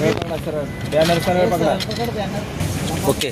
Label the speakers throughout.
Speaker 1: Banner सरळ पकडा.
Speaker 2: Okay.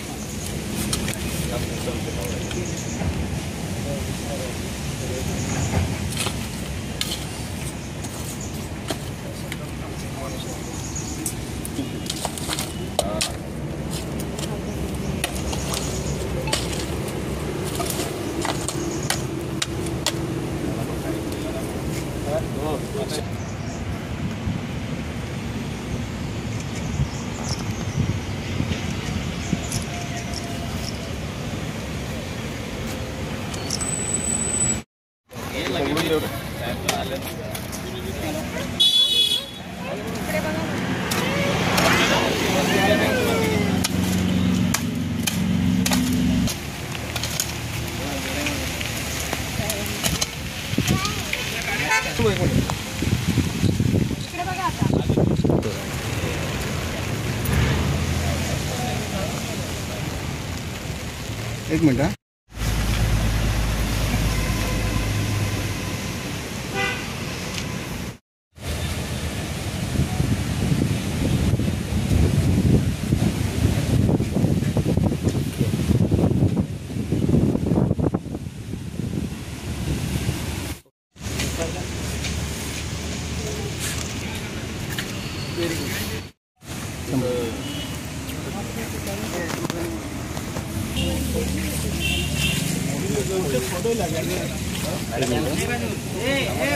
Speaker 1: एक मिनिट. फोटो लगा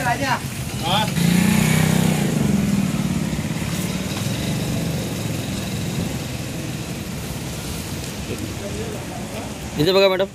Speaker 1: राजा.
Speaker 2: इथे बघा मॅडम.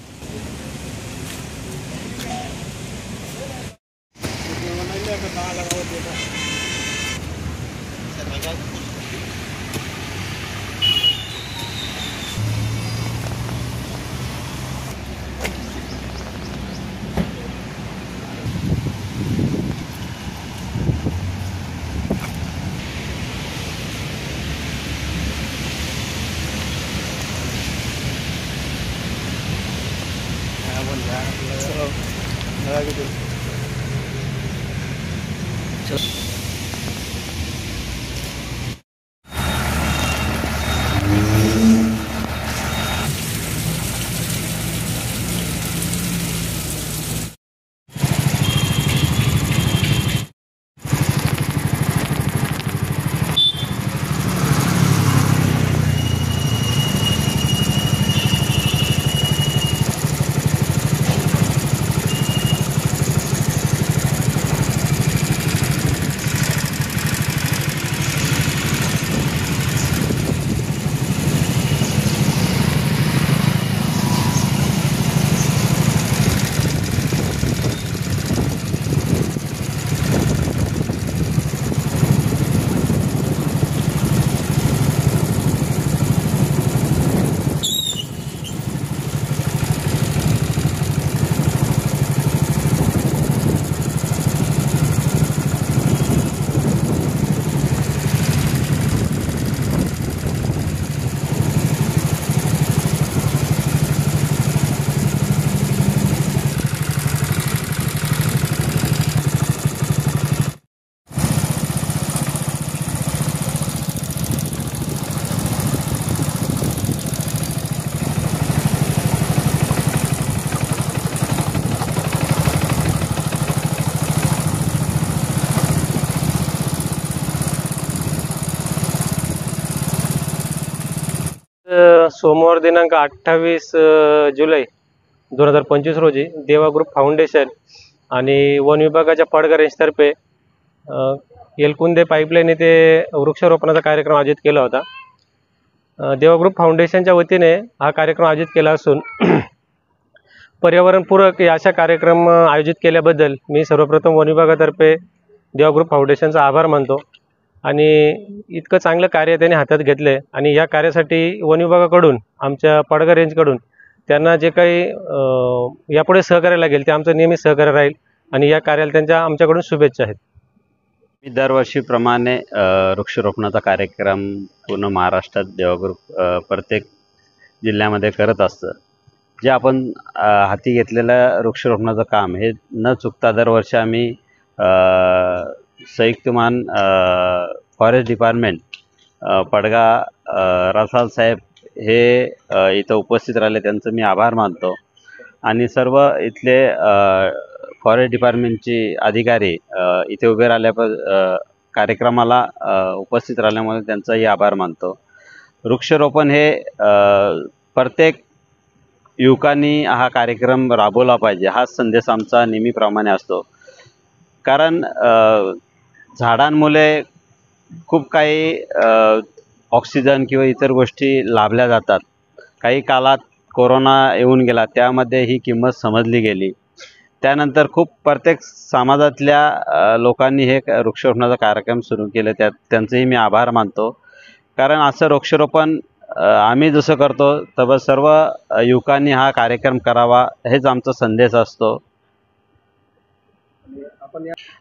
Speaker 3: सोमवार दिनांक 28 जुलै 2025 रोजी देवा ग्रुप फाउंडेशन आणि वन विभागाच्या पडघर रेंजतर्फे एलकुंदे पाईपलाईन येथे वृक्षारोपणाचा कार्यक्रम आयोजित केला होता. देवा ग्रुप फाउंडेशनच्या वतीने हा कार्यक्रम आयोजित केला असून पर्यावरणपूरक अशा कार्यक्रम आयोजित केल्याबद्दल मी सर्वप्रथम वन विभागातर्फे देवा ग्रुप फाउंडेशनचा आभार मानतो. आणि इतकं चांगलं कार्य त्यांनी हातात घेतले आणि या कार्यासाठी वन विभागाकडून आमच्या पडघर रेंजकडून त्यांना जे काही यापुढे सहकार्य लागेल ते आमचं नेहमी सहकार्य राहील आणि या कार्याला त्यांच्या आमच्याकडून शुभेच्छा आहेत.
Speaker 4: मी दरवर्षीप्रमाणे वृक्षारोपणाचा कार्यक्रम पूर्ण महाराष्ट्रात देवा ग्रुप प्रत्येक जिल्ह्यामध्ये करत असतं. जे आपण हाती घेतलेलं वृक्षारोपणाचं काम हे न चुकता दरवर्षी आम्ही संयुक्त मान फॉरेस्ट डिपार्टमेंट पडगा रसाल साहेब हे इथं उपस्थित राहिले, त्यांचं मी आभार मानतो. आणि सर्व इथले फॉरेस्ट डिपार्टमेंटचे अधिकारी इथे उभे कार्यक्रमाला उपस्थित राहिल्यामुळे त्यांचाही आभार मानतो. वृक्षारोपण हे प्रत्येक युवकांनी हा कार्यक्रम राबवला पाहिजे, हा संदेश आमचा नेहमीप्रमाणे असतो. कारण झाडांमुळे खूप काही ऑक्सिजन किंवा इतर गोष्टी लाभल्या जातात. काही काळात कोरोना येऊन गेला, त्यामध्ये ही किंमत समजली गेली. त्यानंतर खूप प्रत्येक समाजातल्या लोकांनी हे वृक्षारोपणाचा कार्यक्रम सुरू केले, त्यांचेही मी आभार मानतो. कारण असं वृक्षारोपण आम्ही जसं करतो तर सर्व युवकांनी हा कार्यक्रम करावा, हेच आमचा संदेश असतो.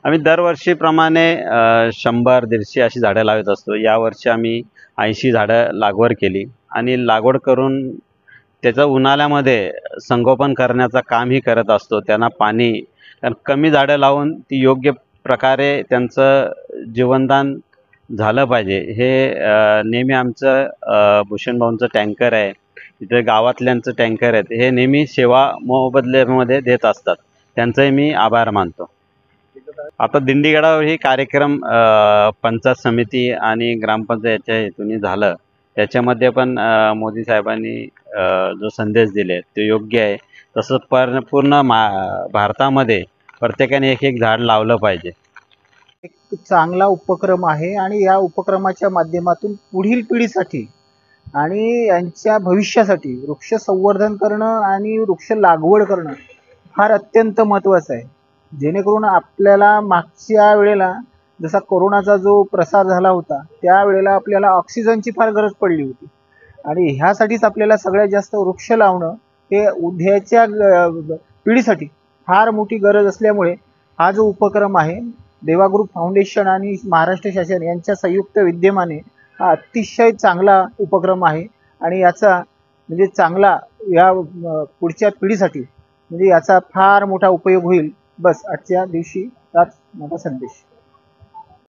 Speaker 4: आम्ही दरवर्षीप्रमाणे 100-150 अशी झाडं लावत असतो. यावर्षी आम्ही 80 झाडं लागवड केली आणि लागवड करून त्याचं उन्हाळ्यामध्ये संगोपन करण्याचं कामही करत असतो. त्यांना पाणी, कारण कमी झाडं लावून ती योग्य प्रकारे त्यांचं जीवनदान झालं पाहिजे. हे नेहमी आमचं भूषणभाऊंचं टँकर आहे, इथे गावातल्यांचं टँकर आहेत, हे नेहमी सेवा मोबदल्यामध्ये देत असतात. त्यांचाही मी आभार मानतो. आता दिंडीगडावर ही कार्यक्रम पंचायत समिती आणि ग्रामपंचायतच्या हेतूने झालं. त्याच्यामध्ये पण मोदी साहेबांनी जो संदेश दिले ते योग्य आहे. तसं पूर्ण भारतामध्ये प्रत्येकाने एक झाड लावलं पाहिजे.
Speaker 1: एक चांगला उपक्रम आहे आणि या उपक्रमाच्या माध्यमातून पुढील पिढीसाठी आणि यांच्या भविष्यासाठी वृक्ष संवर्धन करणं आणि वृक्ष लागवड करणं फार अत्यंत महत्त्वाचं आहे. जेणेकरून आपल्याला मागच्या वेळेला जसा कोरोनाचा जो प्रसार झाला होता, त्यावेळेला आपल्याला ऑक्सिजनची फार गरज पडली होती आणि ह्यासाठीच आपल्याला सगळ्यात जास्त वृक्ष लावणं हे उद्याच्या पिढीसाठी फार मोठी गरज असल्यामुळे हा जो उपक्रम आहे देवा ग्रुप फाउंडेशन आणि महाराष्ट्र शासन यांच्या संयुक्त विद्यमाने हा अतिशय चांगला उपक्रम आहे आणि याचा म्हणजे चांगला या पुढच्या पिढीसाठी म्हणजे याचा फार मोठा उपयोग होईल. बस आजच्या दिवशी हाच माझा संदेश.